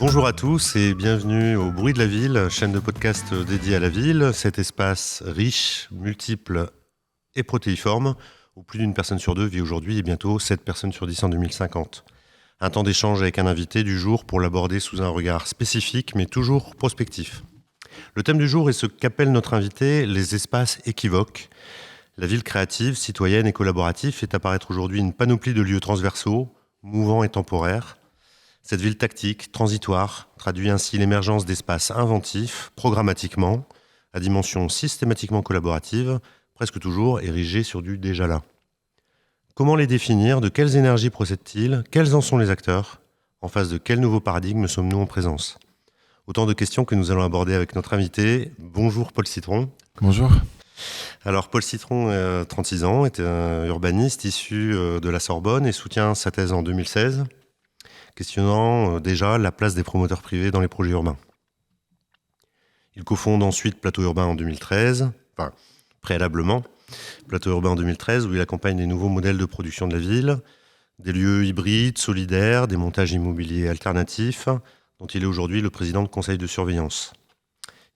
Bonjour à tous et bienvenue au Bruit de la Ville, chaîne de podcast dédiée à la ville, cet espace riche, multiple et protéiforme, où plus d'une personne sur deux vit aujourd'hui et bientôt 7 personnes sur 10 en 2050. Un temps d'échange avec un invité du jour pour l'aborder sous un regard spécifique mais toujours prospectif. Le thème du jour est ce qu'appelle notre invité les espaces équivoques. La ville créative, citoyenne et collaborative fait apparaître aujourd'hui une panoplie de lieux transversaux, mouvants et temporaires. Cette ville tactique, transitoire, traduit ainsi l'émergence d'espaces inventifs, programmatiquement, à dimension systématiquement collaborative, presque toujours érigés sur du déjà là. Comment les définir? De quelles énergies procèdent-ils? Quels en sont les acteurs? En face de quel nouveau paradigme sommes-nous en présence? Autant de questions que nous allons aborder avec notre invité. Bonjour Paul Citron. Bonjour. Alors Paul Citron, 36 ans, est un urbaniste issu de la Sorbonne et soutient sa thèse en 2016, questionnant déjà la place des promoteurs privés dans les projets urbains. Il cofonde ensuite Plateau Urbain en 2013, préalablement, Plateau Urbain en 2013, où il accompagne des nouveaux modèles de production de la ville, des lieux hybrides, solidaires, des montages immobiliers alternatifs, dont il est aujourd'hui le président de conseil de surveillance.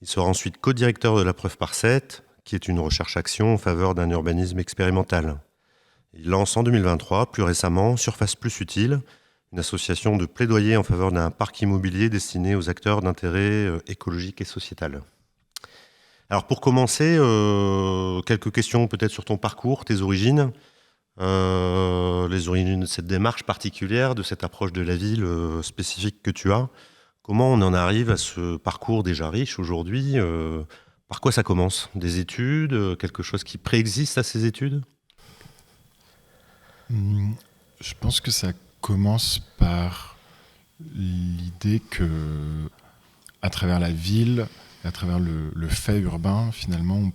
Il sera ensuite co-directeur de la Preuve par 7, qui est une recherche-action en faveur d'un urbanisme expérimental. Il lance en 2023, plus récemment, Surface Plus Utile, une association de plaidoyer en faveur d'un parc immobilier destiné aux acteurs d'intérêt écologique et sociétal. Alors pour commencer, quelques questions peut-être sur ton parcours, tes origines, les origines de cette démarche particulière, de cette approche de la ville spécifique que tu as. Comment on en arrive à ce parcours déjà riche aujourd'hui? Par quoi ça commence? Des études? Quelque chose qui préexiste à ces études? Je pense que ça commence par l'idée que, à travers la ville, à travers le fait urbain, finalement, on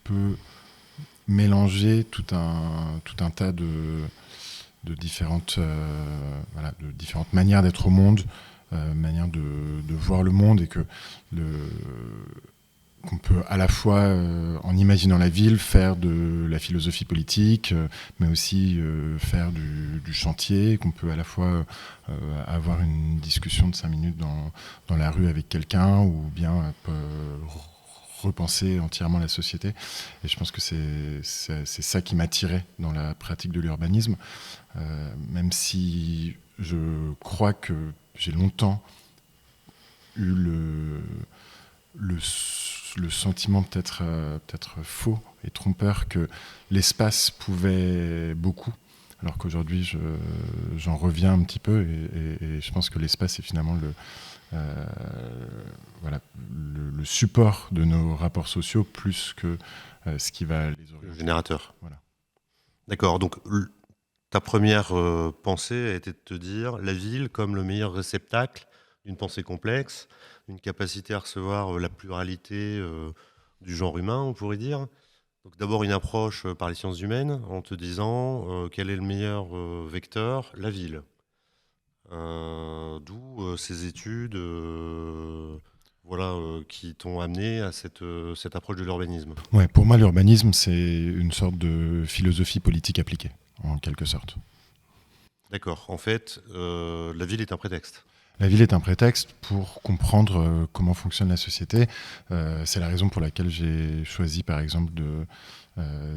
peut mélanger tout un tas de différentes manières d'être au monde, manières de voir le monde, et que qu'on peut à la fois, en imaginant la ville, faire de la philosophie politique, mais aussi faire du chantier, qu'on peut à la fois avoir une discussion de 5 minutes dans la rue avec quelqu'un, ou bien repenser entièrement la société. Et je pense que c'est ça qui m'a tiré dans la pratique de l'urbanisme, même si je crois que j'ai longtemps eu le sentiment peut-être faux et trompeur que l'espace pouvait beaucoup, alors qu'aujourd'hui j'en reviens un petit peu, et je pense que l'espace est finalement le support de nos rapports sociaux, plus que ce qui va les orienter. Le générateur. Voilà. D'accord, donc ta première pensée a été de te dire la ville comme le meilleur réceptacle d'une pensée complexe, une capacité à recevoir la pluralité du genre humain, on pourrait dire. Donc d'abord une approche par les sciences humaines, en te disant quel est le meilleur vecteur? La ville. D'où ces études qui t'ont amené à cette approche de l'urbanisme. Ouais, pour moi, l'urbanisme, c'est une sorte de philosophie politique appliquée, en quelque sorte. D'accord. En fait, la ville est un prétexte. La ville est un prétexte pour comprendre comment fonctionne la société. C'est la raison pour laquelle j'ai choisi, par exemple,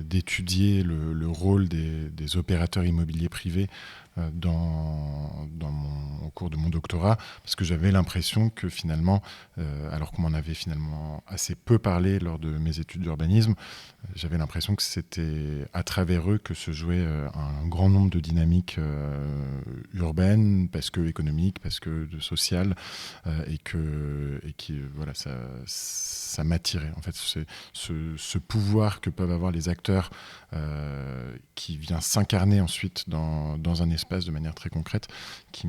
d'étudier le rôle des opérateurs immobiliers privés au cours de mon doctorat, parce que j'avais l'impression que finalement, alors qu'on m'en avait finalement assez peu parlé lors de mes études d'urbanisme, j'avais l'impression que c'était à travers eux que se jouait un grand nombre de dynamiques urbaines, parce que économiques, parce que sociales, ça m'attirait. En fait, c'est ce pouvoir que peuvent avoir les acteurs qui vient s'incarner ensuite dans un espace de manière très concrète, qui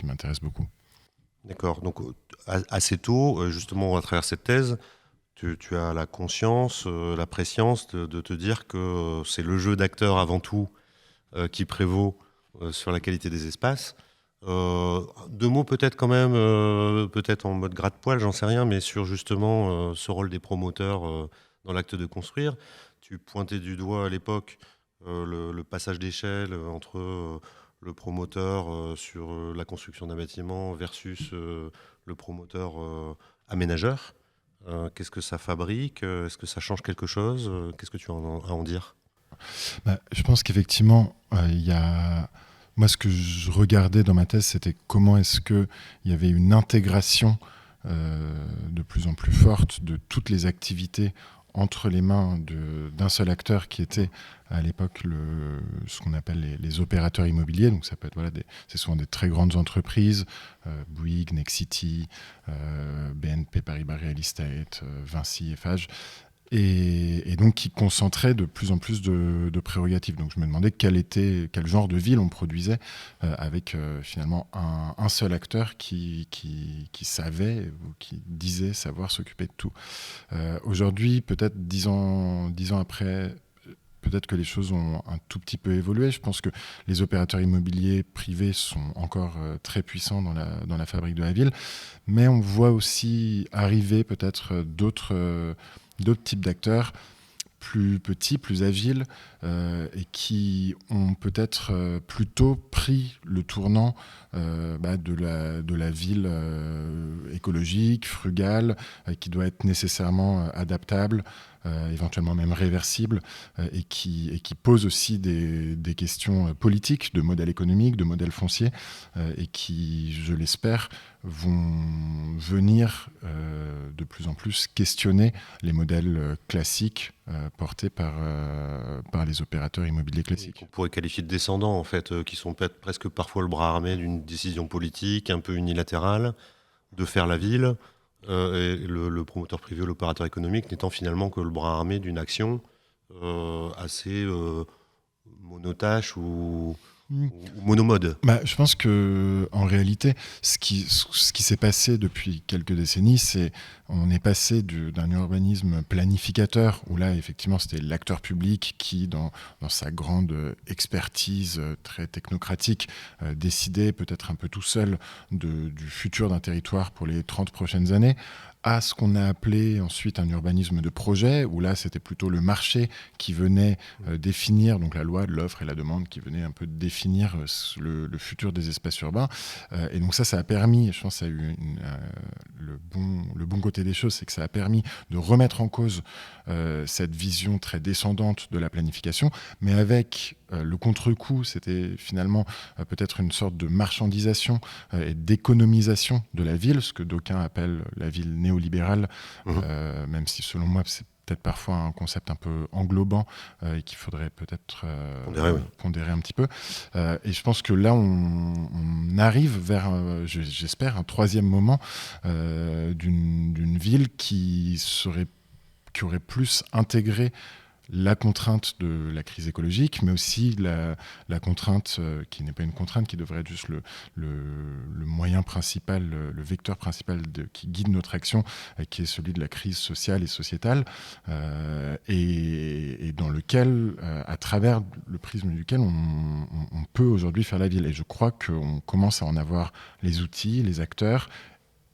m'intéresse beaucoup. D'accord. Donc assez tôt, justement à travers cette thèse, tu as la conscience, la préscience de te dire que c'est le jeu d'acteurs avant tout qui prévaut sur la qualité des espaces. Deux mots peut-être quand même, peut-être en mode gratte-poil, j'en sais rien, mais sur justement ce rôle des promoteurs dans l'acte de construire. Tu pointais du doigt à l'époque le passage d'échelle entre le promoteur sur la construction d'un bâtiment versus le promoteur aménageur. Qu'est-ce que ça fabrique? Est-ce que ça change quelque chose? Qu'est-ce que tu as à en dire? Je pense qu'effectivement, il y a... Moi, ce que je regardais dans ma thèse, c'était comment est-ce qu'il y avait une intégration de plus en plus forte de toutes les activités entre les mains d'un seul acteur qui était à l'époque ce qu'on appelle les opérateurs immobiliers. Donc ça peut être c'est souvent des très grandes entreprises, Bouygues, Nexity, BNP Paribas Real Estate, Vinci, Eiffage, et donc qui concentrait de plus en plus de prérogatives. Donc je me demandais quel genre de ville on produisait avec finalement un seul acteur qui savait ou qui disait savoir s'occuper de tout. Aujourd'hui, peut-être 10 ans après, peut-être que les choses ont un tout petit peu évolué. Je pense que les opérateurs immobiliers privés sont encore très puissants dans la fabrique de la ville, mais on voit aussi arriver peut-être d'autres types d'acteurs plus petits, plus agiles, et qui ont peut-être plutôt pris le tournant de la ville écologique, frugale, qui doit être nécessairement adaptable, éventuellement même réversible, et qui pose aussi des questions politiques, de modèle économique, de modèle foncier, et qui, je l'espère, vont venir de plus en plus questionner les modèles classiques portés par les opérateurs immobiliers classiques. On pourrait qualifier de descendants, en fait, qui sont peut-être presque parfois le bras armé d'une décision politique un peu unilatérale de faire la ville, et le promoteur privé ou l'opérateur économique n'étant finalement que le bras armé d'une action assez monotache ou monomode. Je pense que en réalité, ce qui s'est passé depuis quelques décennies, c'est on est passé d'un urbanisme planificateur où là, effectivement, c'était l'acteur public qui, dans sa grande expertise très technocratique, décidait peut-être un peu tout seul du futur d'un territoire pour les 30 prochaines années, à ce qu'on a appelé ensuite un urbanisme de projet, où là c'était plutôt le marché qui venait définir, donc la loi de l'offre et la demande qui venait un peu définir le futur des espaces urbains. Et donc ça a permis, je pense que ça a eu le bon côté des choses, c'est que ça a permis de remettre en cause cette vision très descendante de la planification, mais avec le contre-coup, c'était finalement peut-être une sorte de marchandisation et d'économisation de la ville, ce que d'aucuns appellent la ville néolibérale, même si selon moi c'est peut-être parfois un concept un peu englobant et qu'il faudrait peut-être pondérer un petit peu. Et je pense que là, on arrive vers, j'espère, un troisième moment d'une ville qui aurait plus intégré la contrainte de la crise écologique, mais aussi la contrainte qui n'est pas une contrainte, qui devrait être juste le moyen principal, le vecteur principal qui guide notre action, qui est celui de la crise sociale et sociétale, et dans lequel, à travers le prisme duquel on peut aujourd'hui faire la ville. Et je crois qu'on commence à en avoir les outils, les acteurs,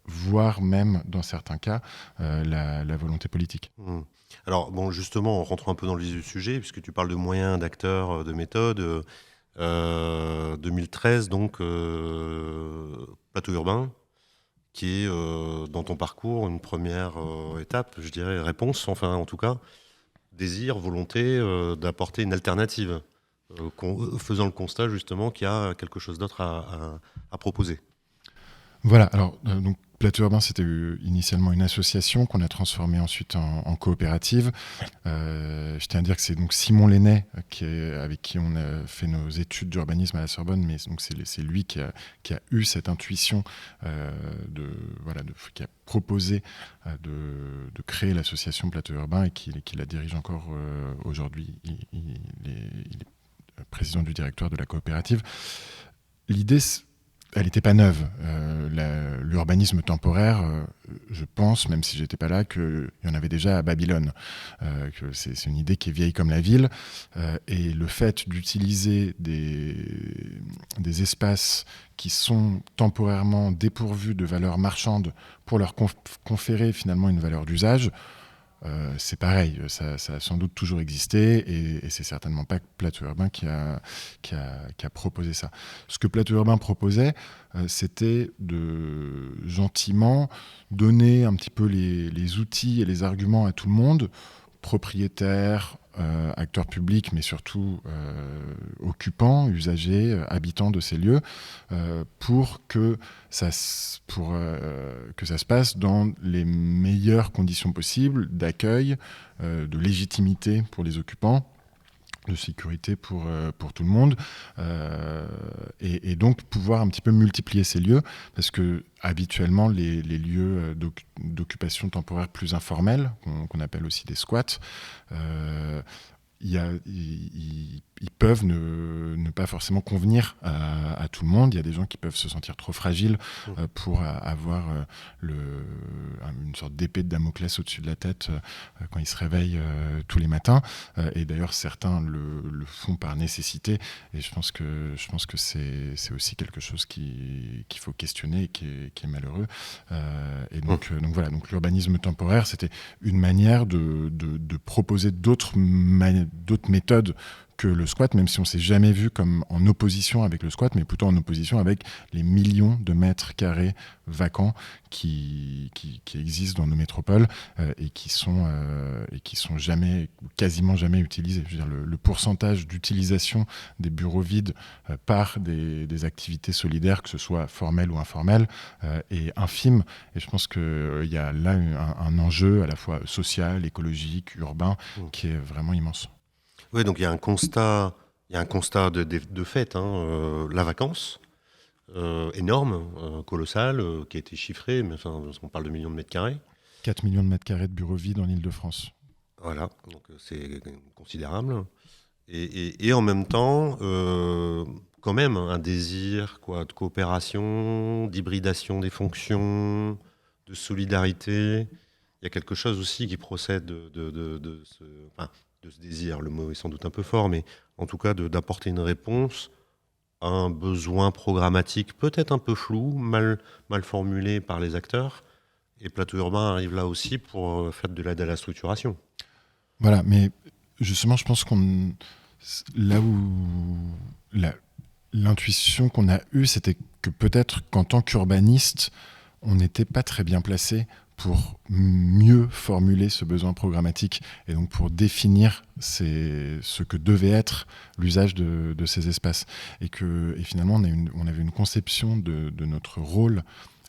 voire même, dans certains cas, la volonté politique. Alors, bon, justement, en rentrant un peu dans le vif du sujet, puisque tu parles de moyens, d'acteurs, de méthodes, 2013, donc, Plateau Urbain, qui est, dans ton parcours, une première étape, je dirais, réponse, enfin, en tout cas, désir, volonté d'apporter une alternative, faisant le constat, justement, qu'il y a quelque chose d'autre à proposer. Voilà, alors, donc, Plateau Urbain, c'était initialement une association qu'on a transformée ensuite en coopérative. Je tiens à dire que c'est donc Simon Lenné avec qui on a fait nos études d'urbanisme à la Sorbonne, mais donc c'est lui qui a eu cette intuition qui a proposé de créer l'association Plateau Urbain et qui la dirige encore aujourd'hui. Il est président du directoire de la coopérative. L'idée, elle n'était pas neuve. L'urbanisme temporaire, je pense, même si j'étais pas là, qu'il y en avait déjà à Babylone. Que c'est une idée qui est vieille comme la ville. Et le fait d'utiliser des espaces qui sont temporairement dépourvus de valeur marchande pour leur conférer finalement une valeur d'usage, c'est pareil, ça a sans doute toujours existé et c'est certainement pas Plateau Urbain qui a proposé ça. Ce que Plateau Urbain proposait, c'était de gentiment donner un petit peu les outils et les arguments à tout le monde, propriétaires, acteurs publics, mais surtout occupants, usagers, habitants de ces lieux, pour que ça se passe dans les meilleures conditions possibles d'accueil, de légitimité pour les occupants, de sécurité pour tout le monde, et donc pouvoir un petit peu multiplier ces lieux, parce que habituellement les lieux d'occupation temporaire plus informels, qu'on appelle aussi des squats, ils peuvent ne pas forcément convenir à tout le monde. Il y a des gens qui peuvent se sentir trop fragiles pour avoir une sorte d'épée de Damoclès au-dessus de la tête quand ils se réveillent tous les matins. Et d'ailleurs, certains le font par nécessité. Et je pense que c'est aussi quelque chose qu'il faut questionner et qui est malheureux. Et donc voilà. Donc l'urbanisme temporaire, c'était une manière de proposer d'autres méthodes que le squat, même si on ne s'est jamais vu comme en opposition avec le squat, mais plutôt en opposition avec les millions de mètres carrés vacants qui existent dans nos métropoles et qui sont quasiment jamais utilisés. Je veux dire, le pourcentage d'utilisation des bureaux vides par des activités solidaires, que ce soit formelles ou informelles, est infime. Et je pense qu'il y a là un enjeu à la fois social, écologique, urbain, qui est vraiment immense. Oui, donc il y a un constat de fait, la vacance énorme, colossale, qui a été chiffrée, mais enfin, on parle de millions de mètres carrés. 4 millions de mètres carrés de bureaux vides en Île-de-France. Voilà, donc c'est considérable. Et en même temps, quand même, un désir de coopération, d'hybridation des fonctions, de solidarité. Il y a quelque chose aussi qui procède de ce désir. Le mot est sans doute un peu fort, mais en tout cas d'apporter une réponse à un besoin programmatique peut-être un peu flou, mal formulé par les acteurs. Et Plateau Urbain arrive là aussi pour faire de l'aide à la structuration. Voilà, mais justement, je pense l'intuition qu'on a eue, c'était que peut-être qu'en tant qu'urbaniste, on n'était pas très bien placé pour mieux formuler ce besoin programmatique et donc pour définir ce que devait être l'usage de ces espaces. Et finalement, on avait une conception de notre rôle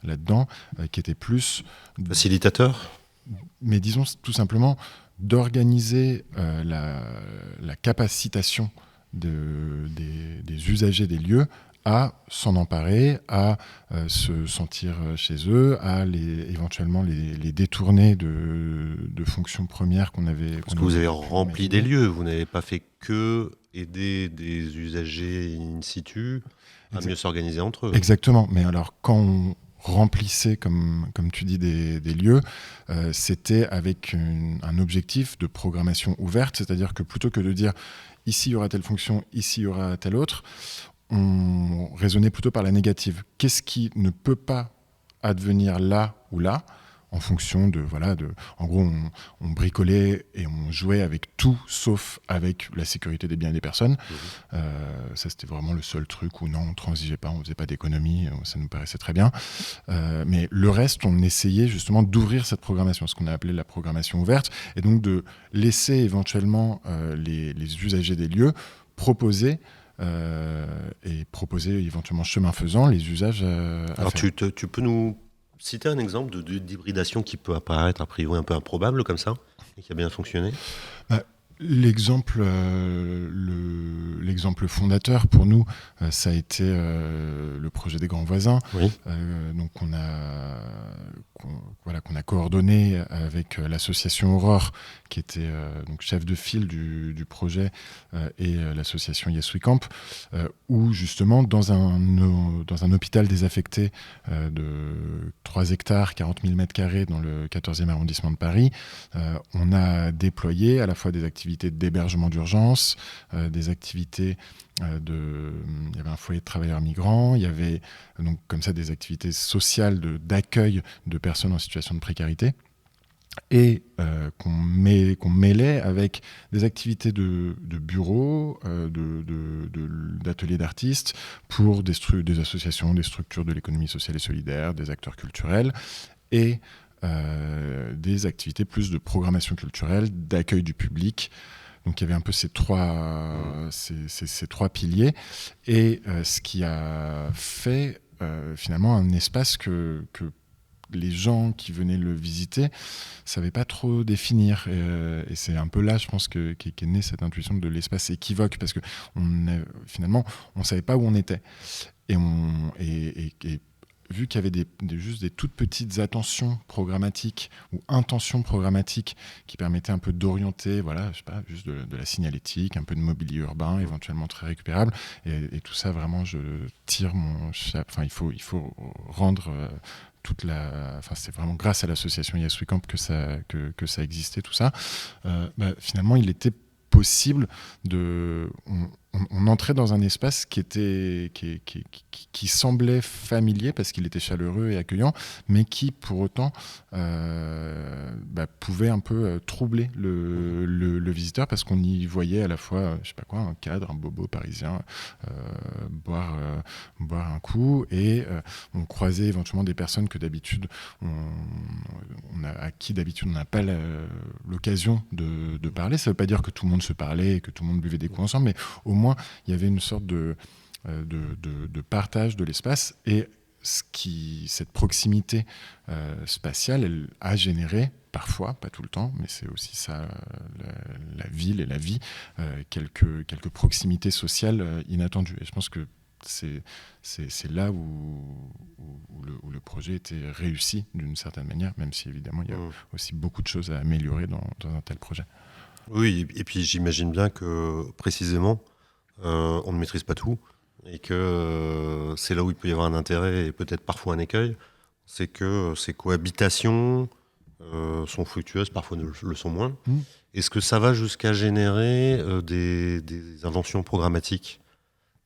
là-dedans qui était plus... Facilitateur ? Mais disons tout simplement d'organiser la capacitation des usagers des lieux à s'en emparer, à se sentir chez eux, à éventuellement les détourner de fonctions premières qu'on avait... Parce que vous avez rempli des lieux, vous n'avez pas fait que aider des usagers in situ à mieux s'organiser entre eux. Exactement, mais alors quand on remplissait, comme tu dis, des lieux, c'était avec un objectif de programmation ouverte, c'est-à-dire que plutôt que de dire ici il y aura telle fonction, ici il y aura telle autre, on raisonnait plutôt par la négative. Qu'est-ce qui ne peut pas advenir là ou là, en fonction en gros, on bricolait et on jouait avec tout, sauf avec la sécurité des biens et des personnes. Ça, c'était vraiment le seul truc où non, on transigeait pas, on faisait pas d'économie, ça nous paraissait très bien. Mais le reste, on essayait justement d'ouvrir cette programmation, ce qu'on a appelé la programmation ouverte, et donc de laisser éventuellement les usagers des lieux proposer éventuellement chemin faisant les usages Alors tu peux nous citer un exemple d'hybridation qui peut apparaître a priori un peu improbable comme ça et qui a bien fonctionné? L'exemple fondateur pour nous, ça a été le projet des grands voisins, oui. Donc qu'on a coordonné avec l'association Aurore, qui était donc chef de file du projet, et l'association Yes We Camp, où justement dans un hôpital désaffecté de 3 hectares, 40 000 mètres carrés dans le 14e arrondissement de Paris, on a déployé à la fois des activités d'hébergement d'urgence, des activités il y avait un foyer de travailleurs migrants, il y avait donc comme ça des activités sociales d'accueil de personnes en situation de précarité. et qu'on mêlait avec des activités de bureau, d'ateliers d'artistes pour des associations, des structures de l'économie sociale et solidaire, des acteurs culturels et des activités plus de programmation culturelle, d'accueil du public. Donc il y avait un peu ces trois piliers et ce qui a fait finalement un espace que les gens qui venaient le visiter ne savaient pas trop définir. Et c'est un peu là, je pense, qu'est née cette intuition de l'espace équivoque, parce que finalement, on ne savait pas où on était. Et vu qu'il y avait juste des toutes petites attentions programmatiques ou intentions programmatiques qui permettaient un peu d'orienter, voilà, je sais pas, juste de la signalétique, un peu de mobilier urbain, éventuellement très récupérable, et tout ça, vraiment, je tire mon chapeau. Enfin, il faut rendre c'est vraiment grâce à l'association Yes We Camp que ça existait, tout ça. Finalement, il était possible on entrait dans un espace qui semblait familier parce qu'il était chaleureux et accueillant, mais qui pour autant pouvait un peu troubler le visiteur, parce qu'on y voyait à la fois, je sais pas quoi, un cadre, un bobo parisien boire un coup, et on croisait éventuellement des personnes que d'habitude à qui d'habitude on n'a pas l'occasion de parler. Ça veut pas dire que tout le monde se parlait et que tout le monde buvait des coups ensemble, mais au moins il y avait une sorte de partage de l'espace, et cette proximité spatiale, elle a généré parfois, pas tout le temps, mais c'est aussi ça, la ville et la vie, quelques proximités sociales inattendues. Et je pense que c'est là où le projet était réussi d'une certaine manière, même si évidemment il y a aussi beaucoup de choses à améliorer dans un tel projet. Oui, et puis j'imagine bien que précisément, on ne maîtrise pas tout, et que c'est là où il peut y avoir un intérêt et peut-être parfois un écueil, c'est que ces cohabitations sont fructueuses, parfois ne le sont moins. Est-ce que ça va jusqu'à générer des inventions programmatiques,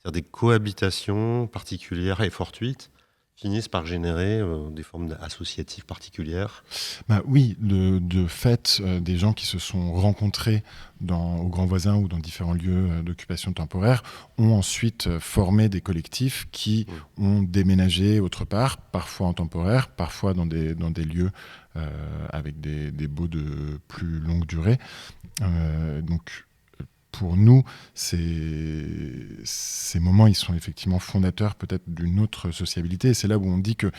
c'est-à-dire des cohabitations particulières et fortuites finissent par générer des formes associatives particulières? Oui, de fait, des gens qui se sont rencontrés au Grand Voisin ou dans différents lieux d'occupation temporaire ont ensuite formé des collectifs qui ont déménagé autre part, parfois en temporaire, parfois dans des lieux avec des baux de plus longue durée. Donc, pour nous, ces moments, ils sont effectivement fondateurs peut-être d'une autre sociabilité. Et c'est là où on dit que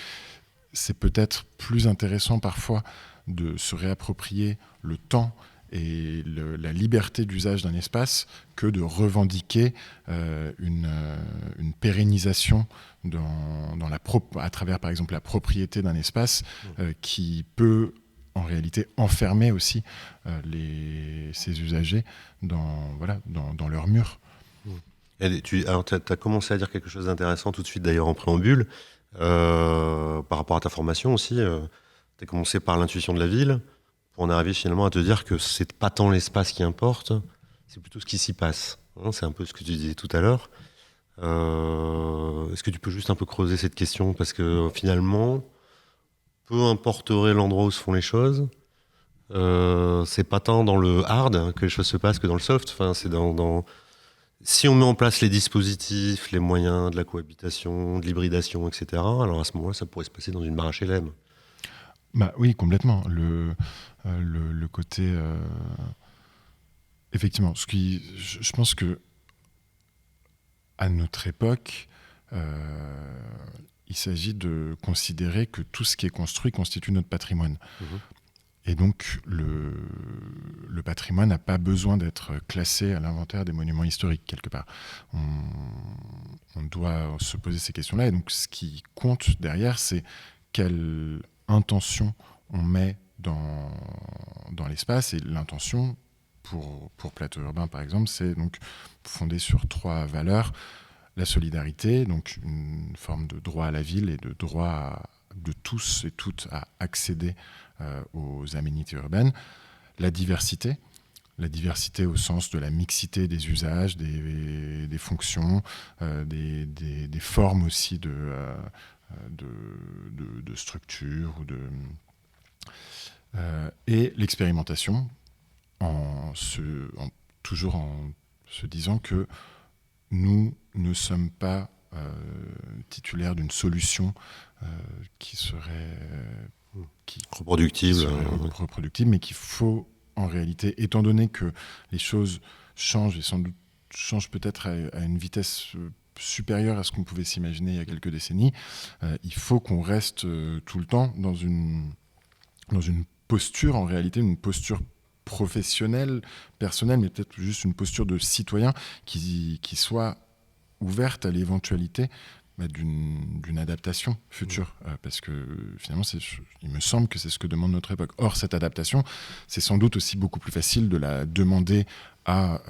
c'est peut-être plus intéressant parfois de se réapproprier le temps et la liberté d'usage d'un espace que de revendiquer une pérennisation à travers, par exemple, la propriété d'un espace qui peut en réalité enfermer aussi ces usagers dans leurs murs. Alors, tu as commencé à dire quelque chose d'intéressant tout de suite, d'ailleurs, en préambule. Par rapport à ta formation aussi, tu as commencé par l'intuition de la ville, pour en arriver finalement à te dire que c'est pas tant l'espace qui importe, c'est plutôt ce qui s'y passe. C'est un peu ce que tu disais tout à l'heure. Est-ce que tu peux juste un peu creuser cette question, parce que finalement, peu importerait l'endroit où se font les choses, c'est pas tant dans le hard que les choses se passent que dans le soft. Enfin, c'est si on met en place les dispositifs, les moyens de la cohabitation, de l'hybridation, etc., alors à ce moment-là, ça pourrait se passer dans une bar HLM. Oui, complètement. Le côté... Effectivement, je pense que à notre époque, il s'agit de considérer que tout ce qui est construit constitue notre patrimoine. Et donc, le patrimoine n'a pas besoin d'être classé à l'inventaire des monuments historiques, quelque part. On doit se poser ces questions-là. Et donc, ce qui compte derrière, c'est quelle intention on met dans l'espace. Et l'intention, pour Plateau Urbain, par exemple, c'est donc fondé sur 3 valeurs. La solidarité, donc une forme de droit à la ville et de droit de tous et toutes à accéder aux aménités urbaines. La diversité au sens de la mixité des usages, des fonctions, des formes aussi de structure ou et l'expérimentation, toujours en se disant que nous ne sommes pas titulaires d'une solution qui serait reproductible, mais qu'il faut en réalité, étant donné que les choses changent et sans doute changent peut-être à une vitesse supérieure à ce qu'on pouvait s'imaginer il y a quelques décennies, il faut qu'on reste tout le temps dans une posture, en réalité, une posture professionnelle, personnelle, mais peut-être juste une posture de citoyen qui soit ouverte à l'éventualité d'une adaptation future. Parce que finalement, il me semble que c'est ce que demande notre époque. Or, cette adaptation, c'est sans doute aussi beaucoup plus facile de la demander à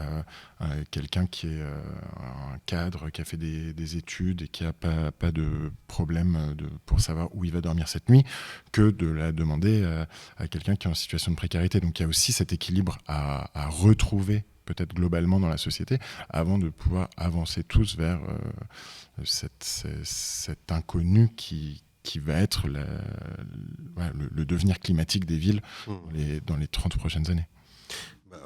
quelqu'un qui est un cadre, qui a fait des études et qui n'a pas de problème pour savoir où il va dormir cette nuit, que de la demander à quelqu'un qui est en situation de précarité. Donc il y a aussi cet équilibre à retrouver peut-être globalement dans la société, avant de pouvoir avancer tous vers cet inconnu qui va être le devenir climatique des villes dans les 30 prochaines années.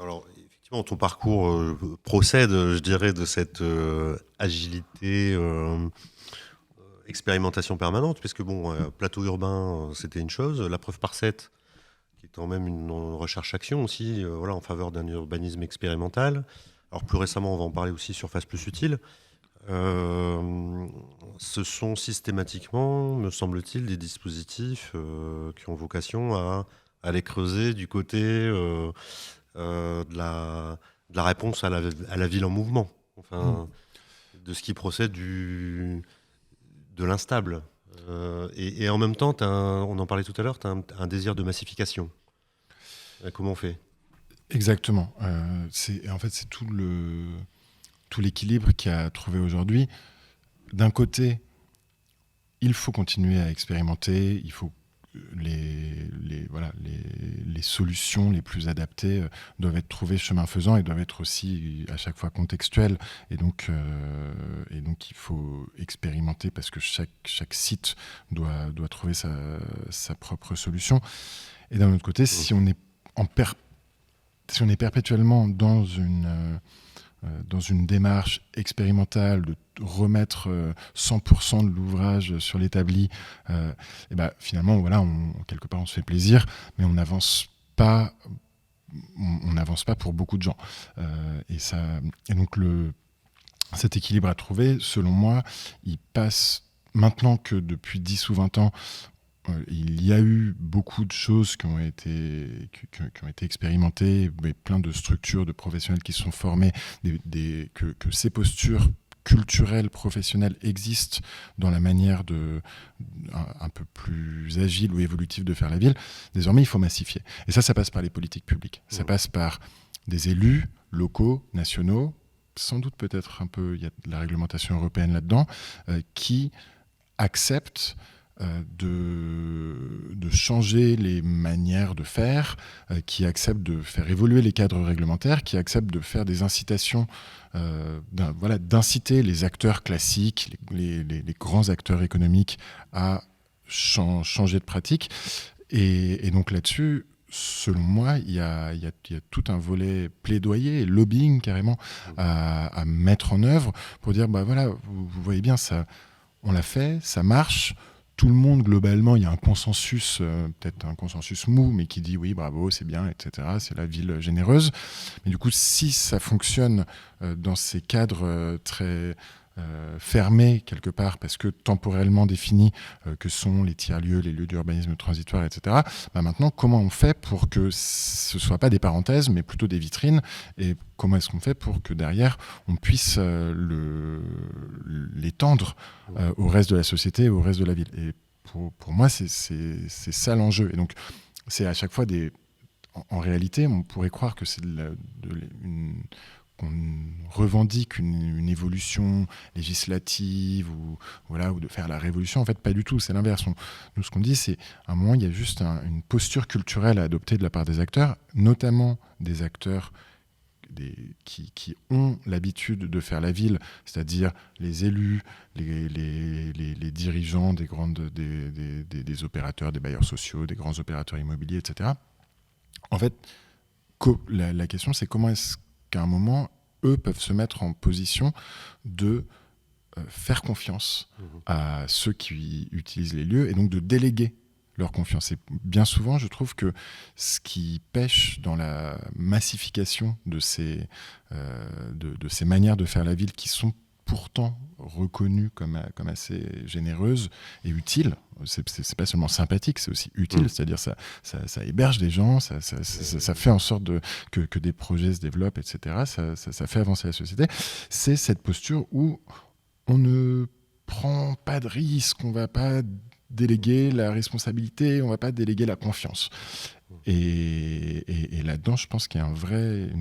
Alors, effectivement, ton parcours procède, je dirais, de cette agilité, expérimentation permanente, puisque plateau urbain, c'était une chose, la preuve par 7, qui est quand même une recherche-action aussi, en faveur d'un urbanisme expérimental. Alors plus récemment, on va en parler aussi, surface plus utile. Ce sont systématiquement, me semble-t-il, des dispositifs qui ont vocation à aller creuser du côté de la réponse à la ville en mouvement, de ce qui procède de l'instable. Et en même temps, on en parlait tout à l'heure, tu as un désir de massification. Comment on fait ? Exactement. C'est tout l'équilibre qu'il y a à trouver aujourd'hui. D'un côté, il faut continuer à expérimenter, il faut les solutions les plus adaptées doivent être trouvées chemin faisant et doivent être aussi à chaque fois contextuelles. Et donc il faut expérimenter parce que chaque site doit trouver sa propre solution. Et d'un autre côté, si on est perpétuellement dans une démarche expérimentale de remettre 100% de l'ouvrage sur l'établi, et finalement, quelque part, on se fait plaisir, mais on n'avance pas pour beaucoup de gens. Et donc, cet équilibre à trouver, selon moi, il passe maintenant que depuis 10 ou 20 ans, il y a eu beaucoup de choses qui ont été expérimentées, mais plein de structures, de professionnels qui se sont formés, que ces postures culturelles, professionnelles existent dans la manière un peu plus agile ou évolutive de faire la ville. Désormais, il faut massifier. Et ça passe par les politiques publiques. Ça passe par des élus locaux, nationaux, sans doute peut-être un peu, il y a de la réglementation européenne là-dedans, qui acceptent de changer les manières de faire, qui acceptent de faire évoluer les cadres réglementaires, qui acceptent de faire des incitations, d'inciter les acteurs classiques, les grands acteurs économiques à changer de pratique. Et donc là-dessus, selon moi, il y a tout un volet plaidoyer, lobbying carrément, à mettre en œuvre pour dire, vous voyez bien, ça, on l'a fait, ça marche. Tout le monde, globalement, il y a un consensus, peut-être un consensus mou, mais qui dit oui, bravo, c'est bien, etc. C'est la ville généreuse. Mais du coup, si ça fonctionne dans ces cadres très fermés, quelque part, parce que temporellement définis, que sont les tiers-lieux, les lieux d'urbanisme transitoire, etc., maintenant, comment on fait pour que ce ne soit pas des parenthèses, mais plutôt des vitrines ? Et comment est-ce qu'on fait pour que derrière, on puisse l'étendre au reste de la société, au reste de la ville ? Et pour moi, c'est ça l'enjeu. Et donc, c'est à chaque fois en réalité, on pourrait croire que c'est qu'on revendique une évolution législative ou de faire la révolution. En fait, pas du tout, c'est l'inverse. Nous, ce qu'on dit, c'est à un moment, il y a juste une posture culturelle à adopter de la part des acteurs, notamment des acteurs qui ont l'habitude de faire la ville, c'est-à-dire les élus, les dirigeants des opérateurs, des bailleurs sociaux, des grands opérateurs immobiliers, etc., En fait, la question, c'est comment est-ce qu'à un moment, eux peuvent se mettre en position de faire confiance à ceux qui utilisent les lieux et donc de déléguer leur confiance. Et bien souvent, je trouve que ce qui pêche dans la massification de ces manières de faire la ville qui sont pourtant reconnues comme assez généreuses et utiles. C'est pas seulement sympathique, c'est aussi utile, c'est-à-dire ça héberge des gens, ça fait en sorte que des projets se développent, etc. Ça fait avancer la société. C'est cette posture où on ne prend pas de risque, on ne va pas déléguer la responsabilité, on ne va pas déléguer la confiance. Et là-dedans, je pense qu'il y a une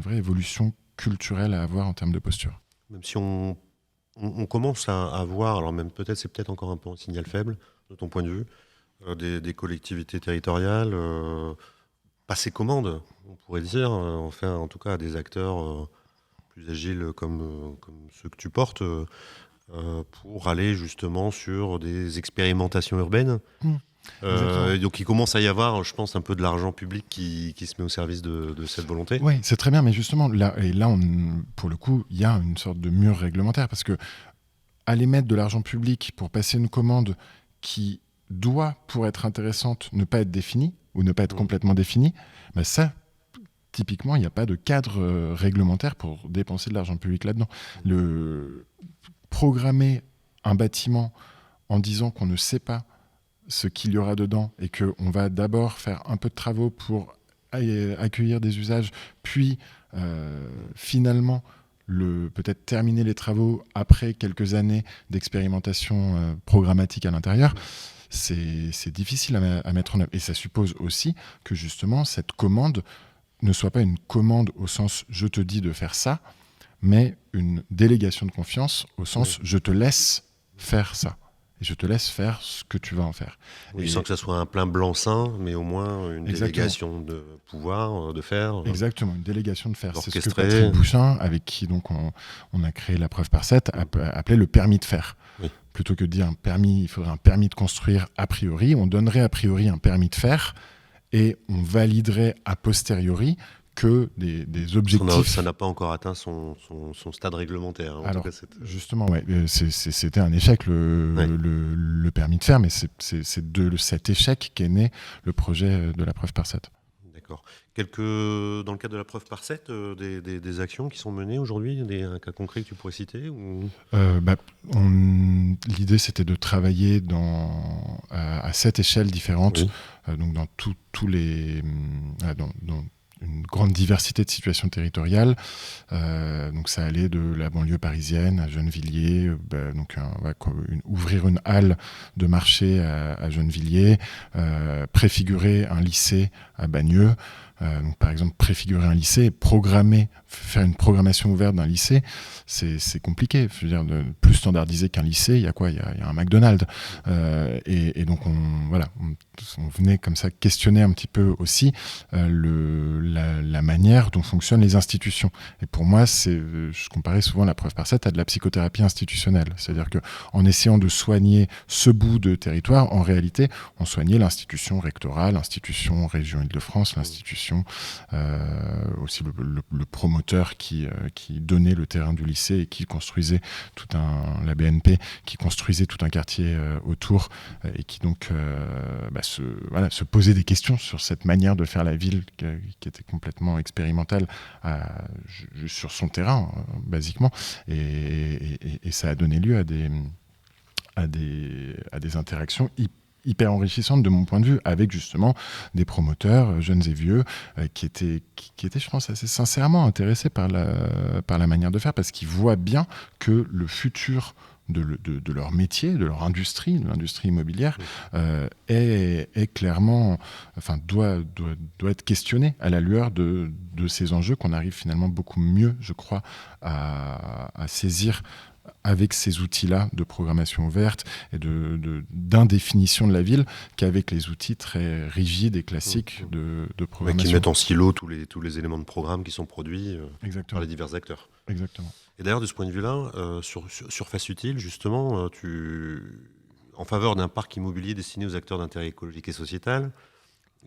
vraie évolution culturelle à avoir en termes de posture. Même si on commence à voir, alors même c'est peut-être encore un peu un signal faible de ton point de vue, des collectivités territoriales passer commande, on pourrait dire, enfin en tout cas à des acteurs plus agiles comme ceux que tu portes, pour aller justement sur des expérimentations urbaines. Donc il commence à y avoir, je pense, un peu de l'argent public qui se met au service de cette volonté. Oui, c'est très bien, mais justement, là, pour le coup, il y a une sorte de mur réglementaire, parce que aller mettre de l'argent public pour passer une commande qui doit, pour être intéressante, ne pas être définie, ou ne pas être complètement définie, bah ça, typiquement, il n'y a pas de cadre réglementaire pour dépenser de l'argent public là-dedans. Programmer un bâtiment en disant qu'on ne sait pas ce qu'il y aura dedans et qu'on va d'abord faire un peu de travaux pour accueillir des usages, puis finalement peut-être terminer les travaux après quelques années d'expérimentation programmatique à l'intérieur, c'est difficile à mettre en œuvre. Et ça suppose aussi que justement cette commande ne soit pas une commande au sens « je te dis de faire ça », mais une délégation de confiance au sens « je te laisse faire ça ». Et je te laisse faire ce que tu vas en faire. Oui, sans que ça soit un plein blanc-seing, mais au moins une délégation de pouvoir, de faire. Exactement, une délégation de faire. C'est ce que Patrick Bouchin, avec qui donc on a créé la preuve par 7, appelait le permis de faire. Oui. Plutôt que de dire il faudrait un permis de construire a priori, on donnerait a priori un permis de faire et on validerait a posteriori que des objectifs... Ça n'a pas encore atteint son stade réglementaire. Hein. Alors, justement, c'était un échec, le permis de faire, mais c'est de cet échec qu'est né le projet de la preuve par 7. D'accord. Dans le cadre de la preuve par 7, des actions qui sont menées aujourd'hui, un cas concret que tu pourrais citer ou... L'idée, c'était de travailler à 7 échelles différentes, donc dans tous les... dans une grande diversité de situations territoriales. Donc ça allait de la banlieue parisienne à Gennevilliers, donc on va ouvrir une halle de marché à Gennevilliers, préfigurer un lycée à Bagneux. Donc par exemple, préfigurer un lycée, faire une programmation ouverte d'un lycée, c'est compliqué. Je veux dire, plus standardisé qu'un lycée, il y a quoi ? Il y a un McDonald's. Et donc on venait comme ça questionner un petit peu aussi la manière dont fonctionnent les institutions. Et pour moi, je comparais souvent la preuve par 7 à de la psychothérapie institutionnelle. C'est-à-dire qu'en essayant de soigner ce bout de territoire, en réalité, on soignait l'institution rectorale, l'institution région Île-de-France, l'institution aussi le promoteur qui donnait le terrain du lycée et qui construisait la BNP, qui construisait tout un quartier autour et qui donc se posait des questions sur cette manière de faire la ville qui était complètement expérimentale sur son terrain, basiquement. Et ça a donné lieu à des interactions hyper enrichissante de mon point de vue, avec justement des promoteurs jeunes et vieux qui étaient, je pense, assez sincèrement intéressés par la manière de faire, parce qu'ils voient bien que le futur de leur métier, de leur industrie, de l'industrie immobilière, est clairement, doit être questionné à la lueur de ces enjeux qu'on arrive finalement beaucoup mieux, je crois, à saisir avec ces outils-là de programmation ouverte et d'indéfinition de la ville, qu'avec les outils très rigides et classiques de programmation. Qui mettent en silo tous les éléments de programme qui sont produits par les divers acteurs. Exactement. Et d'ailleurs, de ce point de vue-là, sur Surface Utile, justement, en faveur d'un parc immobilier destiné aux acteurs d'intérêt écologique et sociétal,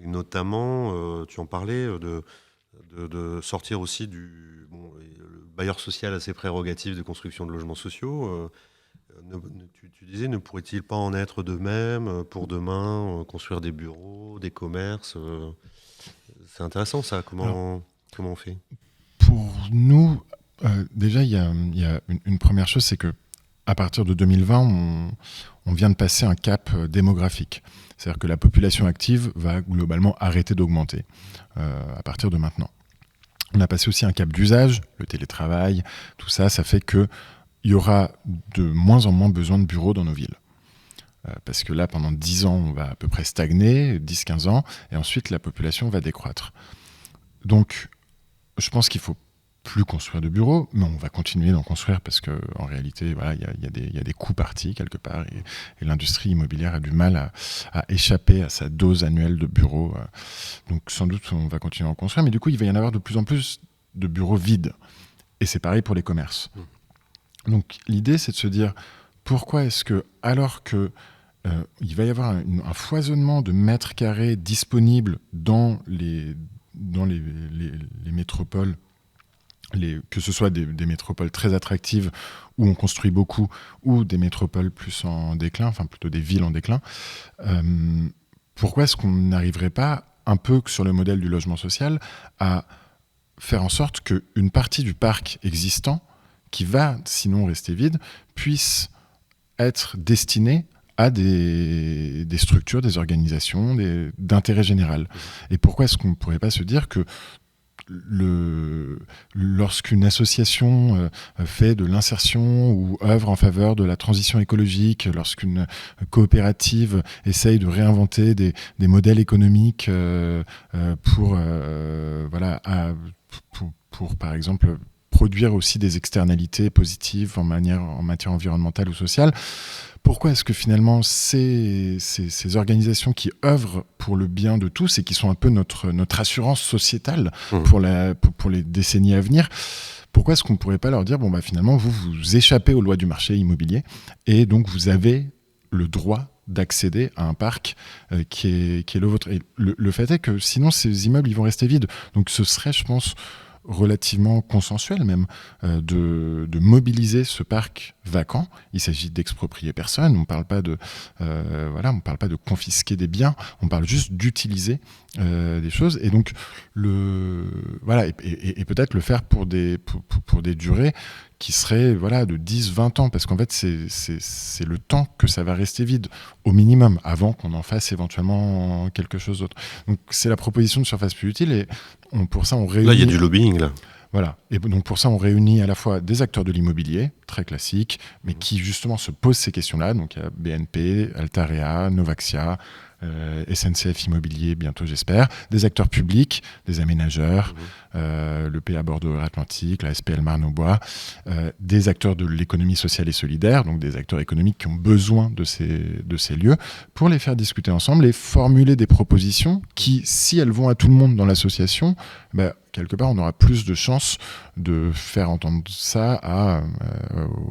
Et notamment, tu en parlais, de sortir aussi le bailleur social a ses prérogatives de construction de logements sociaux. Tu disais, ne pourrait-il pas en être de même pour demain, construire des bureaux, des commerces c'est intéressant ça, Alors, comment on fait? pour nous, déjà, il y a une première chose, c'est que à partir de 2020, on vient de passer un cap démographique. C'est-à-dire que la population active va globalement arrêter d'augmenter à partir de maintenant. On a passé aussi un cap d'usage, le télétravail, tout ça, ça fait qu'il y aura de moins en moins besoin de bureaux dans nos villes. Parce que là, pendant 10 ans, on va à peu près stagner, 10-15 ans, et ensuite la population va décroître. Donc, je pense qu'il faut plus construire de bureaux, mais on va continuer d'en construire parce qu'en réalité, voilà, il y a des coûts partis quelque part et l'industrie immobilière a du mal à échapper à sa dose annuelle de bureaux. Donc sans doute, on va continuer à en construire, mais du coup, il va y en avoir de plus en plus de bureaux vides. Et c'est pareil pour les commerces. Donc l'idée, c'est de se dire, pourquoi est-ce que, alors que il va y avoir un foisonnement de mètres carrés disponibles dans les métropoles, que ce soit des métropoles très attractives où on construit beaucoup, ou des métropoles plus en déclin, enfin plutôt des villes en déclin, pourquoi est-ce qu'on n'arriverait pas, un peu sur le modèle du logement social, à faire en sorte qu'une partie du parc existant, qui va sinon rester vide, puisse être destinée à des structures, des organisations d'intérêt général. Et pourquoi est-ce qu'on ne pourrait pas se dire que lorsqu'une association fait de l'insertion ou œuvre en faveur de la transition écologique, lorsqu'une coopérative essaye de réinventer des modèles économiques pour par exemple produire aussi des externalités positives en matière environnementale ou sociale, pourquoi est-ce que finalement ces organisations qui œuvrent pour le bien de tous et qui sont un peu notre assurance sociétale pour les décennies à venir, pourquoi est-ce qu'on ne pourrait pas leur dire, finalement, vous échappez aux lois du marché immobilier et donc vous avez le droit d'accéder à un parc qui est le vôtre. Et le fait est que sinon, ces immeubles, ils vont rester vides. Donc ce serait, je pense, relativement consensuel même, de mobiliser ce parc vacant. Il s'agit d'exproprier personne. On ne parle pas on parle pas de confisquer des biens. On parle juste d'utiliser des choses. Et donc, et peut-être le faire pour des durées qui seraient de 10-20 ans, parce qu'en fait, c'est le temps que ça va rester vide, au minimum, avant qu'on en fasse éventuellement quelque chose d'autre. Donc, c'est la proposition de surface plus utile, et pour ça, on réunit... Là, il y a du lobbying, là. Voilà. Et donc, pour ça, on réunit à la fois des acteurs de l'immobilier, très classiques, mais qui, justement, se posent ces questions-là. Donc, il y a BNP, Altarea, Novaxia, SNCF Immobilier, bientôt j'espère, des acteurs publics, des aménageurs, le PA Bordeaux-Atlantique, la SPL Marne-au-Bois, des acteurs de l'économie sociale et solidaire, donc des acteurs économiques qui ont besoin de ces lieux, pour les faire discuter ensemble et formuler des propositions qui, si elles vont à tout le monde dans l'association, quelque part, on aura plus de chances de faire entendre ça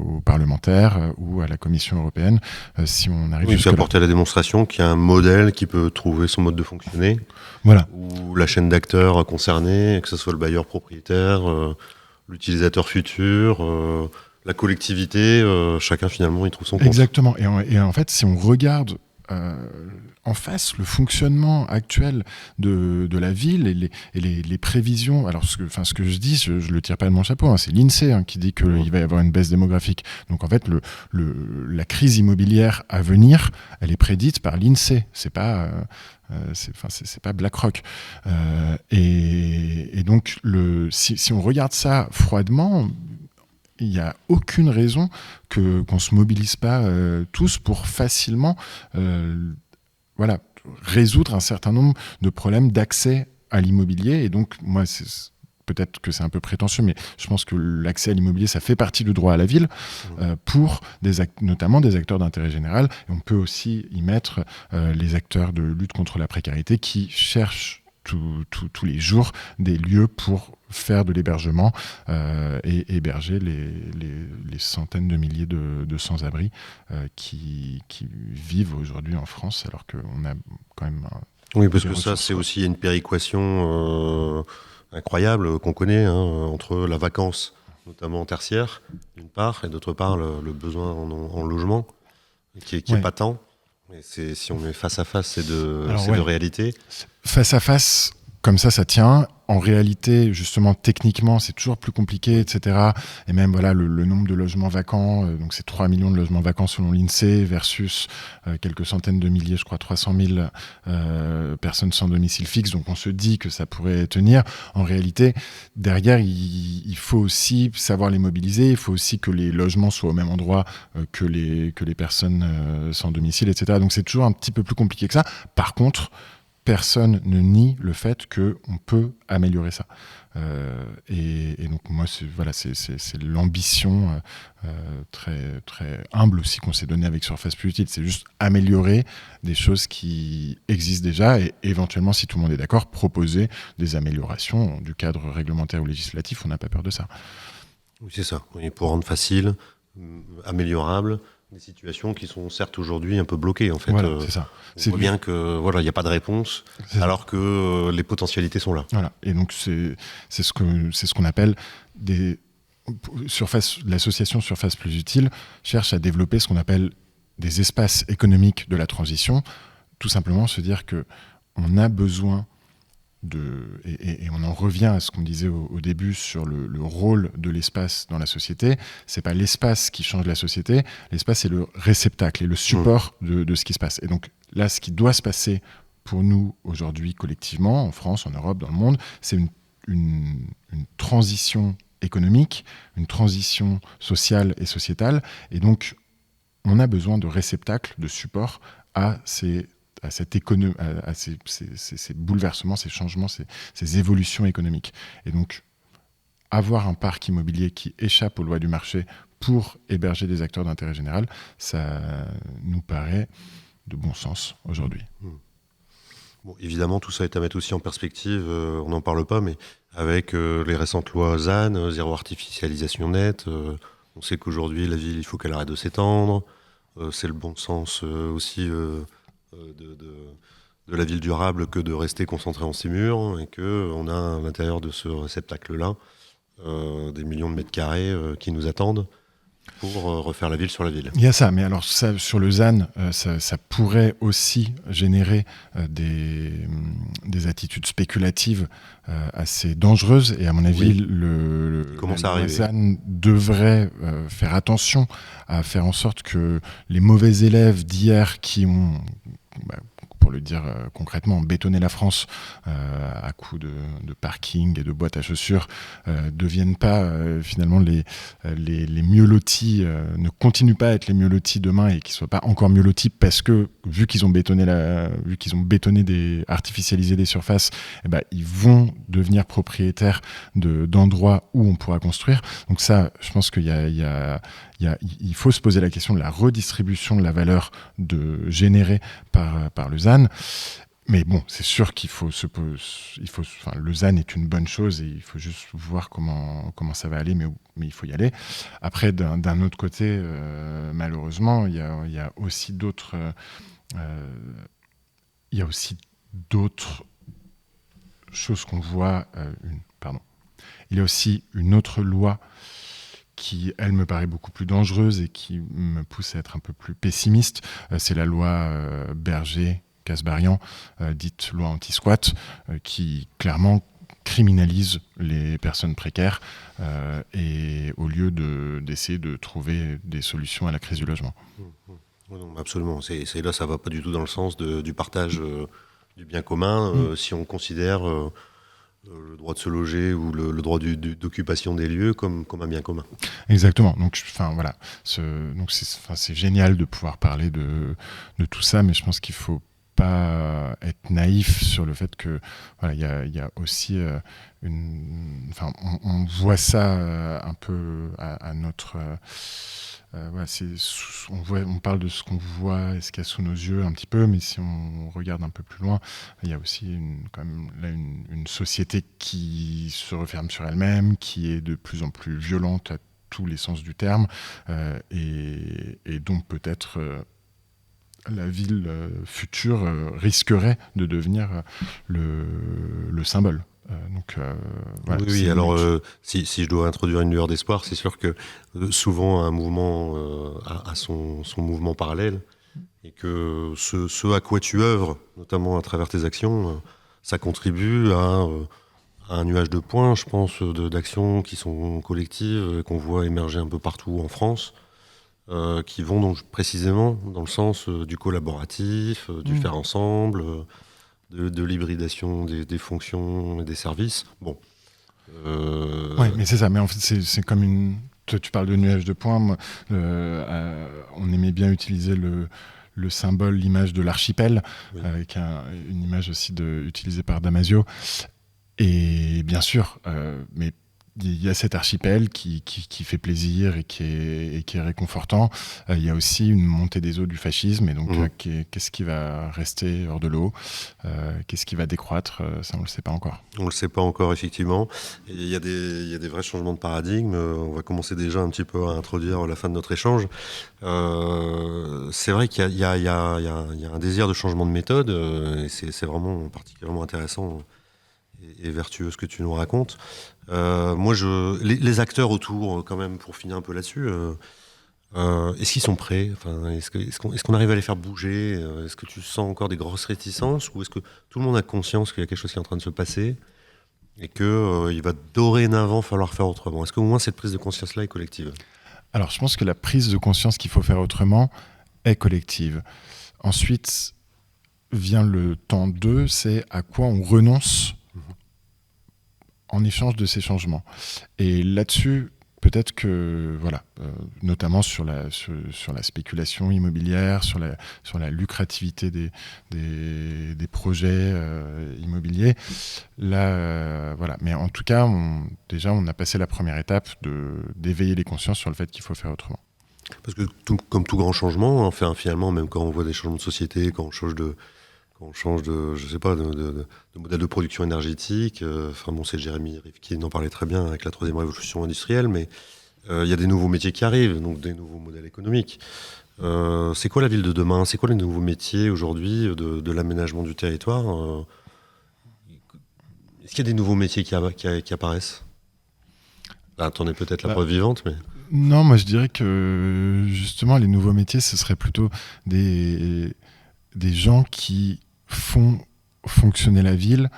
aux parlementaires ou à la Commission européenne si on arrive jusqu'à là. Apporter à la démonstration qu'il y a un modèle qui peut trouver son mode de fonctionner, voilà. ou la chaîne d'acteurs concernés, que ce soit le bailleur propriétaire, l'utilisateur futur, la collectivité, chacun finalement y trouve son compte. Exactement. Et en fait, si on regarde en face le fonctionnement actuel de la ville et les prévisions. Alors, ce que je dis, je le tire pas de mon chapeau, c'est l'INSEE qui dit qu'il va y avoir une baisse démographique. Donc, en fait, la crise immobilière à venir, elle est prédite par l'INSEE. C'est pas BlackRock. Et donc, si on regarde ça froidement, il n'y a aucune raison qu'on ne se mobilise pas tous pour facilement résoudre un certain nombre de problèmes d'accès à l'immobilier. Et donc, moi, peut-être que c'est un peu prétentieux, mais je pense que l'accès à l'immobilier, ça fait partie du droit à la ville pour notamment des acteurs d'intérêt général. Et on peut aussi y mettre les acteurs de lutte contre la précarité qui cherchent tous les jours des lieux pour faire de l'hébergement et héberger les centaines de milliers de sans-abri qui vivent aujourd'hui en France, alors qu'on a quand même Oui, parce des que ça, ressources, c'est quoi. aussi une péréquation incroyable qu'on connaît entre la vacance, notamment tertiaire, d'une part, et d'autre part le besoin en logement, qui est Ouais. patent. Et si on met face à face Alors ces deux ouais, réalités. face à face, comme ça tient. En réalité, justement, techniquement, c'est toujours plus compliqué, etc. Et même, voilà, le nombre de logements vacants, donc c'est 3 millions de logements vacants selon l'INSEE, versus quelques centaines de milliers, je crois 300 000 personnes sans domicile fixe. Donc on se dit que ça pourrait tenir. En réalité, derrière, il faut aussi savoir les mobiliser. Il faut aussi que les logements soient au même endroit que les personnes sans domicile, etc. Donc c'est toujours un petit peu plus compliqué que ça. Par contre, personne ne nie le fait qu'on peut améliorer ça. Et donc moi, c'est l'ambition très, très humble aussi qu'on s'est donnée avec Surface Plus Utile. C'est juste améliorer des choses qui existent déjà et éventuellement, si tout le monde est d'accord, proposer des améliorations du cadre réglementaire ou législatif. On n'a pas peur de ça. Oui, c'est ça. Oui, pour rendre facile, améliorable, des situations qui sont certes aujourd'hui un peu bloquées. En fait, Voilà, c'est ça. on voit bien que voilà, il n'y a pas de réponse, alors que les potentialités sont là. Voilà. Et donc c'est ce qu'on appelle l'association Surface Plus Utile cherche à développer ce qu'on appelle des espaces économiques de la transition. Tout simplement se dire que on a besoin et on en revient à ce qu'on disait au début sur le rôle de l'espace dans la société. C'est pas l'espace qui change la société, l'espace c'est le réceptacle et le support de ce qui se passe. Et donc là, ce qui doit se passer pour nous aujourd'hui collectivement, en France, en Europe, dans le monde, c'est une transition économique, une transition sociale et sociétale. Et donc, on a besoin de réceptacles, de support à ces bouleversements, ces changements, ces évolutions économiques. Et donc, avoir un parc immobilier qui échappe aux lois du marché pour héberger des acteurs d'intérêt général, ça nous paraît de bon sens aujourd'hui. Bon, évidemment, tout ça est à mettre aussi en perspective, on n'en parle pas, mais avec les récentes lois ZAN, zéro artificialisation nette, on sait qu'aujourd'hui, la ville, il faut qu'elle arrête de s'étendre. C'est le bon sens aussi de la ville durable que de rester concentré en ses murs, et qu'on a à l'intérieur de ce réceptacle-là des millions de mètres carrés qui nous attendent pour refaire la ville sur la ville. Il y a ça, mais alors ça, sur le ZAN, ça pourrait aussi générer des attitudes spéculatives assez dangereuses. Et à mon avis, Oui. la loi ZAN devrait faire attention à faire en sorte que les mauvais élèves d'hier qui ont... pour le dire concrètement, bétonner la France à coups de parking et de boîtes à chaussures deviennent pas finalement les mieux lotis, ne continuent pas à être les mieux lotis demain et qu'ils soient pas encore mieux lotis parce que vu qu'ils ont bétonné artificialisé des surfaces, ils vont devenir propriétaires d'endroits où on pourra construire. Donc ça, je pense qu'il il faut se poser la question de la redistribution de la valeur générée par le ZAN. Mais bon, c'est sûr le ZAN est une bonne chose et il faut juste voir comment ça va aller, mais il faut y aller. Après, d'un autre côté, malheureusement, il y a aussi d'autres choses qu'on voit. Il y a aussi une autre loi qui, elle, me paraît beaucoup plus dangereuse et qui me pousse à être un peu plus pessimiste. C'est la loi Berger-Kasbarian, dite loi anti-squat, qui clairement criminalise les personnes précaires et au lieu d'essayer de trouver des solutions à la crise du logement. Non, absolument. Là, ça ne va pas du tout dans le sens du partage du bien commun. Si on considère le droit de se loger ou le droit d'occupation des lieux comme un bien commun. Exactement. Donc, voilà. C'est génial de pouvoir parler de tout ça, mais je pense qu'il faut pas être naïf sur le fait que voilà, il y a aussi on voit ça un peu à notre voilà, on parle de ce qu'on voit et ce qu'il y a sous nos yeux un petit peu, mais si on regarde un peu plus loin, il y a aussi quand même là une société qui se referme sur elle-même, qui est de plus en plus violente à tous les sens du terme, et donc peut-être la ville future risquerait de devenir le symbole. Voilà, Oui, alors si je dois introduire une lueur d'espoir, c'est sûr que souvent un mouvement a son mouvement parallèle et que ce à quoi tu œuvres, notamment à travers tes actions, ça contribue à un nuage de points, je pense, d'actions qui sont collectives, qu'on voit émerger un peu partout en France, qui vont donc précisément dans le sens du collaboratif, du faire ensemble, de l'hybridation des fonctions et des services. Bon. Oui, mais c'est ça. Mais en fait, c'est comme une. Toi, tu parles de nuage de points. Moi, on aimait bien utiliser le symbole, l'image de l'archipel, Oui. avec une image aussi utilisée par Damasio. Et bien sûr, mais il y a cet archipel qui fait plaisir et qui est réconfortant. Il y a aussi une montée des eaux du fascisme. Et donc, qu'est-ce qui va rester hors de l'eau qu'est-ce qui va décroître ça, on ne le sait pas encore. On ne le sait pas encore, effectivement. Et il y a des vrais changements de paradigme. On va commencer déjà un petit peu à introduire la fin de notre échange. C'est vrai qu'il y a un désir de changement de méthode. Et c'est vraiment particulièrement intéressant et vertueux ce que tu nous racontes. Moi, les acteurs autour, quand même, pour finir un peu là-dessus, est-ce qu'ils sont prêts? Enfin, est-ce qu'on arrive à les faire bouger? Est-ce que tu sens encore des grosses réticences? Ou est-ce que tout le monde a conscience qu'il y a quelque chose qui est en train de se passer et qu'il va dorénavant falloir faire autrement? Est-ce qu'au moins cette prise de conscience-là est collective? Alors, je pense que la prise de conscience qu'il faut faire autrement est collective. Ensuite, vient le temps 2, c'est à quoi on renonce en échange de ces changements. Et là-dessus, peut-être que, voilà, notamment sur la spéculation immobilière, sur la lucrativité des projets immobiliers, là, voilà. Mais en tout cas, on a passé la première étape d'éveiller les consciences sur le fait qu'il faut faire autrement. Parce que comme tout grand changement, enfin, finalement, même quand on voit des changements de société, quand on change de, je sais pas, de modèle de production énergétique, enfin bon, c'est Jérémy Rifkin qui en parlait très bien avec la troisième révolution industrielle, mais il y a des nouveaux métiers qui arrivent, donc des nouveaux modèles économiques. C'est quoi la ville de demain? C'est quoi les nouveaux métiers aujourd'hui de l'aménagement du territoire? Est-ce qu'il y a des nouveaux métiers qui apparaissent? Là, t'en es peut-être la preuve vivante, mais... Non, moi je dirais que justement les nouveaux métiers, ce serait plutôt des gens qui font fonctionner la ville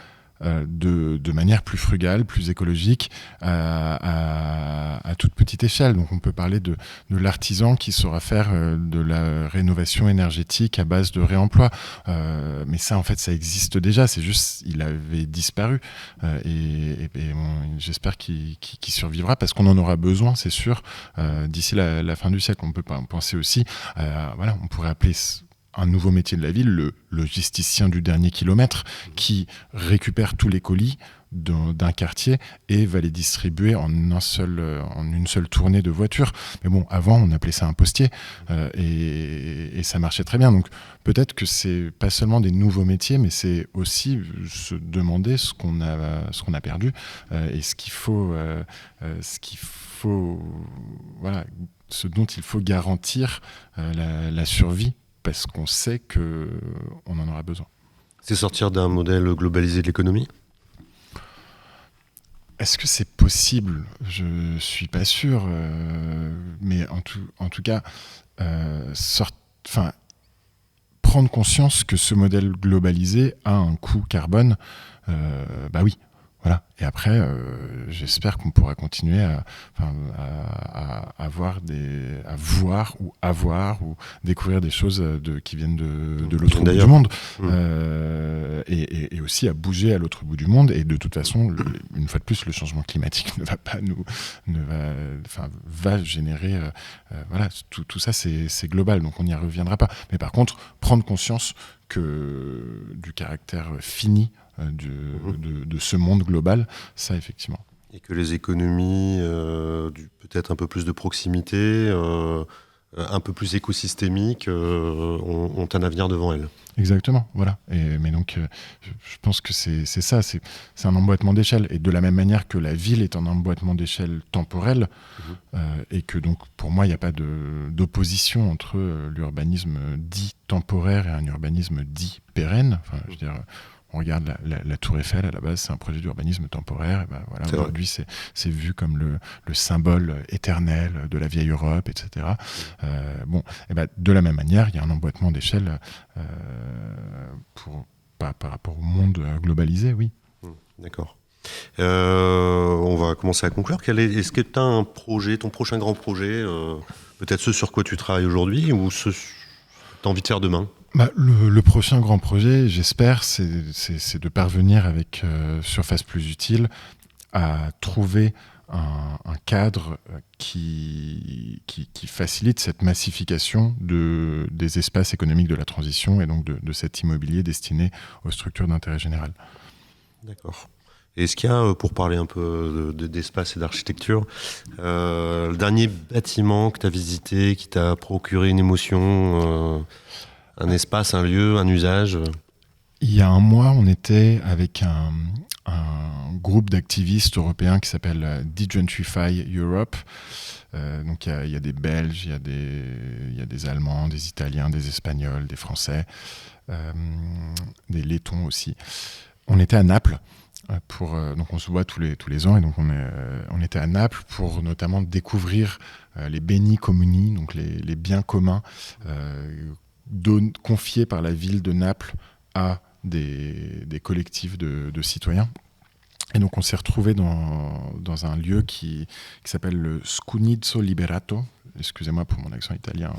de manière plus frugale, plus écologique, à toute petite échelle. Donc on peut parler de l'artisan qui saura faire de la rénovation énergétique à base de réemploi. Mais ça, en fait, ça existe déjà. C'est juste, il avait disparu. J'espère qu'il survivra parce qu'on en aura besoin, c'est sûr, d'ici la fin du siècle. On peut penser aussi, voilà, on pourrait appeler un nouveau métier de la ville, le logisticien du dernier kilomètre, qui récupère tous les colis d'un quartier et va les distribuer en une seule tournée de voiture. Mais bon, avant, on appelait ça un postier et ça marchait très bien. Donc peut-être que c'est pas seulement des nouveaux métiers, mais c'est aussi se demander ce qu'on a perdu et ce dont il faut garantir la survie, parce qu'on sait qu'on en aura besoin. C'est sortir d'un modèle globalisé de l'économie? Est-ce que c'est possible? Je ne suis pas sûr. Mais en tout cas, prendre conscience que ce modèle globalisé a un coût carbone, bah oui. Voilà. Et après, j'espère qu'on pourra continuer à voir ou découvrir des choses qui viennent de l'autre bout du monde, et aussi à bouger à l'autre bout du monde. Et de toute façon, une fois de plus, le changement climatique va générer, voilà, tout ça, c'est global, donc on n'y reviendra pas. Mais par contre, prendre conscience du caractère fini de ce monde global, ça effectivement. Et que les économies, peut-être un peu plus de proximité, un peu plus écosystémiques ont un avenir devant elles. Exactement, voilà. Mais donc, je pense que c'est ça, c'est un emboîtement d'échelle. Et de la même manière que la ville est un emboîtement d'échelle temporel, et que donc, pour moi, il n'y a pas d'opposition entre l'urbanisme dit temporaire et un urbanisme dit pérenne. Enfin, je veux dire, on regarde la Tour Eiffel, à la base, c'est un projet d'urbanisme temporaire. Et ben, voilà, aujourd'hui, c'est vu comme le symbole éternel de la vieille Europe, etc. Et ben, de la même manière, il y a un emboîtement d'échelle par rapport au monde globalisé, oui. D'accord. On va commencer à conclure. Est-ce que tu as un projet, ton prochain grand projet, peut-être ce sur quoi tu travailles aujourd'hui ou ce que tu as envie de faire demain? Le prochain grand projet, j'espère, c'est de parvenir avec Surface Plus Utile à trouver un cadre qui facilite cette massification des espaces économiques de la transition et donc de cet immobilier destiné aux structures d'intérêt général. D'accord. Est-ce qu'il y a, pour parler un peu d'espace et d'architecture, le dernier bâtiment que tu as visité, qui t'a procuré une émotion, un espace, un lieu, un usage? Il y a un mois, on était avec un groupe d'activistes européens qui s'appelle Degentrify Europe. Donc il y a des Belges, il y a des Allemands, des Italiens, des Espagnols, des Français, des Lettons aussi. On était à Naples. Donc on se voit tous les ans et donc on était à Naples pour notamment découvrir les beni comuni, donc les biens communs confiés par la ville de Naples à des collectifs de citoyens. Et donc on s'est retrouvé dans un lieu qui s'appelle le Scunizzo Liberato, excusez-moi pour mon accent italien,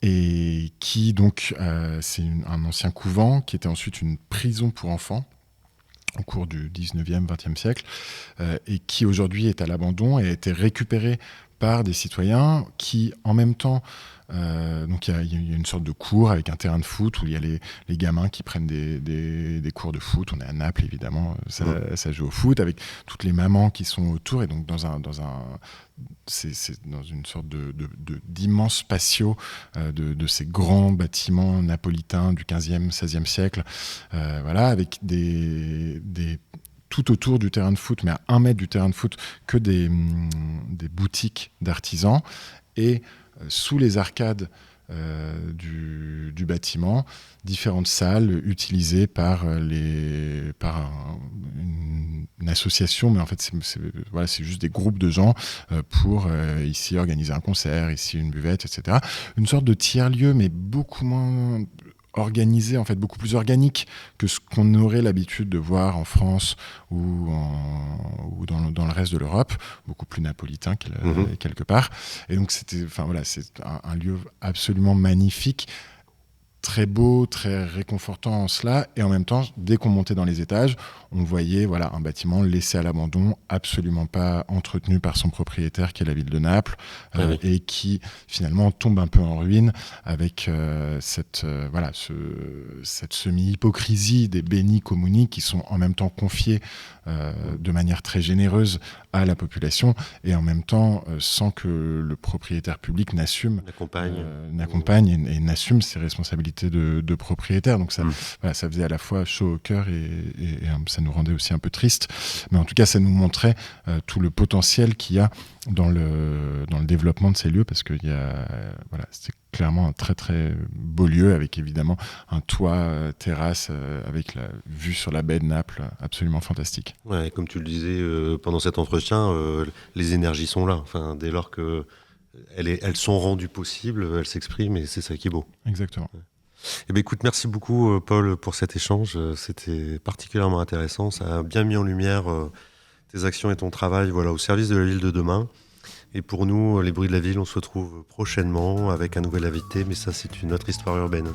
et qui donc c'est un ancien couvent qui était ensuite une prison pour enfants au cours du 19e, 20e siècle, et qui aujourd'hui est à l'abandon et a été récupéré par des citoyens qui, en même temps, donc il y a une sorte de cours avec un terrain de foot où il y a les gamins qui prennent des cours de foot. On est à Naples, évidemment, ça joue au foot, avec toutes les mamans qui sont autour, et donc c'est dans une sorte d'immense patio de ces grands bâtiments napolitains du 15e, 16e siècle, voilà, avec tout autour du terrain de foot, mais à 1 mètre du terrain de foot, que des boutiques d'artisans, et sous les arcades du bâtiment, différentes salles utilisées par une association, mais en fait c'est juste des groupes de gens pour ici organiser un concert, ici une buvette, etc. Une sorte de tiers-lieu, mais beaucoup moins organisé, en fait, beaucoup plus organique que ce qu'on aurait l'habitude de voir en France ou dans le reste de l'Europe, beaucoup plus napolitain quelque part. Et donc c'est un lieu absolument magnifique, très beau, très réconfortant en cela, et en même temps, dès qu'on montait dans les étages, on voyait un bâtiment laissé à l'abandon, absolument pas entretenu par son propriétaire, qui est la ville de Naples, et qui finalement tombe un peu en ruine avec cette semi-hypocrisie des beni comuni qui sont en même temps confiés de manière très généreuse à la population, et en même temps sans que le propriétaire public n'accompagne et n'assume ses responsabilités de propriétaire. Donc ça faisait à la fois chaud au cœur et ça nous rendait aussi un peu triste, mais en tout cas ça nous montrait tout le potentiel qu'il y a dans le développement de ces lieux, parce que c'est clairement un très très beau lieu, avec évidemment un toit terrasse avec la vue sur la baie de Naples absolument fantastique. Ouais, comme tu le disais pendant cet entretien, les énergies sont là. Enfin, dès lors que elles sont rendues possibles, elles s'expriment, et c'est ça qui est beau. Exactement. Ouais. Eh bien, écoute, merci beaucoup Paul pour cet échange. C'était particulièrement intéressant. Ça a bien mis en lumière tes actions et ton travail au service de la ville de demain. Et pour nous, les bruits de la ville, on se retrouve prochainement avec un nouvel invité, mais ça, c'est une autre histoire urbaine.